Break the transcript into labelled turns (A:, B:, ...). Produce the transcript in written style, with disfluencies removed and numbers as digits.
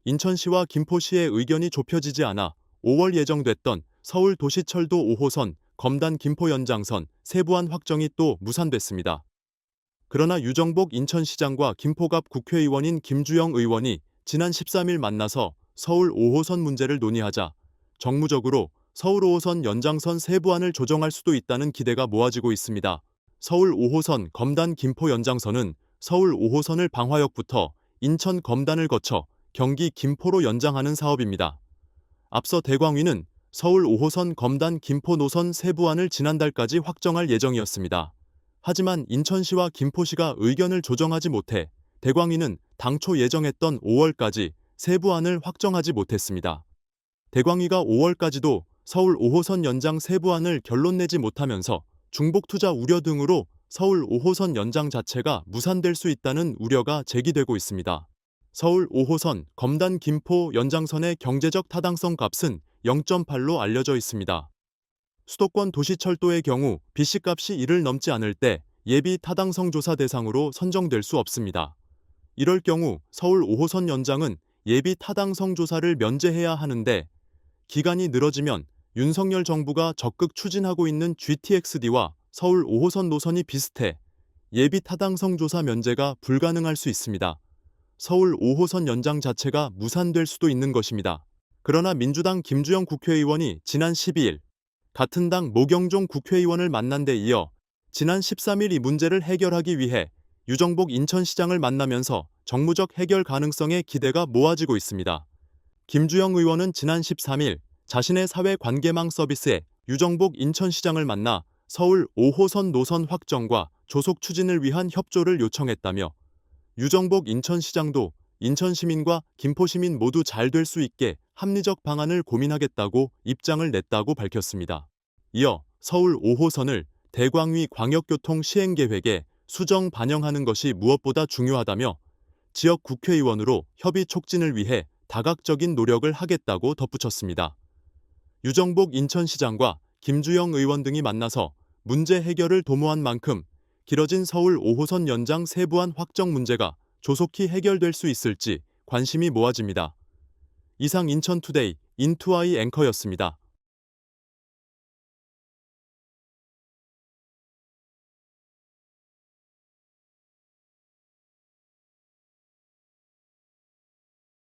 A: 인천시와 김포시의 의견이 좁혀지지 않아 5월 예정됐던 서울 도시철도 5호선 검단 김포 연장선 세부안 확정이 또 무산됐습니다. 그러나 유정복 인천시장과 김포갑 국회의원인 김주영 의원이 지난 13일 만나서 서울 5호선 문제를 논의하자 정무적으로 서울 5호선 연장선 세부안을 조정할 수도 있다는 기대가 모아지고 있습니다. 서울 5호선 검단 김포 연장선은 서울 5호선을 방화역부터 인천 검단을 거쳐 경기 김포로 연장하는 사업입니다. 앞서 대광위는 서울 5호선 검단 김포 노선 세부안을 지난달까지 확정할 예정이었습니다. 하지만 인천시와 김포시가 의견을 조정하지 못해 대광위는 당초 예정했던 5월까지 세부안을 확정하지 못했습니다. 대광위가 5월까지도 서울 5호선 연장 세부안을 결론 내지 못하면서 중복 투자 우려 등으로 서울 5호선 연장 자체가 무산될 수 있다는 우려가 제기되고 있습니다. 서울 5호선 검단 김포 연장선의 경제적 타당성 값은 0.8로 알려져 있습니다. 수도권 도시철도의 경우 BC값이 1을 넘지 않을 때 예비 타당성 조사 대상으로 선정될 수 없습니다. 이럴 경우 서울 5호선 연장은 예비 타당성 조사를 면제해야 하는데 기간이 늘어지면 윤석열 정부가 적극 추진하고 있는 GTX-D와 서울 5호선 노선이 비슷해 예비 타당성 조사 면제가 불가능할 수 있습니다. 서울 5호선 연장 자체가 무산될 수도 있는 것입니다. 그러나 민주당 김주영 국회의원이 지난 12일 같은 당 모경종 국회의원을 만난 데 이어 지난 13일 이 문제를 해결하기 위해 유정복 인천시장을 만나면서 정무적 해결 가능성에 기대가 모아지고 있습니다. 김주영 의원은 지난 13일 자신의 사회관계망 서비스에 유정복 인천시장을 만나 서울 5호선 노선 확정과 조속 추진을 위한 협조를 요청했다며 유정복 인천시장도 인천시민과 김포시민 모두 잘 될 수 있게 합리적 방안을 고민하겠다고 입장을 냈다고 밝혔습니다. 이어 서울 5호선을 대광위 광역교통 시행계획에 수정 반영하는 것이 무엇보다 중요하다며 지역 국회의원으로 협의 촉진을 위해 다각적인 노력을 하겠다고 덧붙였습니다. 유정복 인천시장과 김주영 의원 등이 만나서 문제 해결을 도모한 만큼 길어진 서울 5호선 연장 세부안 확정 문제가 조속히 해결될 수 있을지 관심이 모아집니다. 이상 인천투데이 인투아이 앵커였습니다.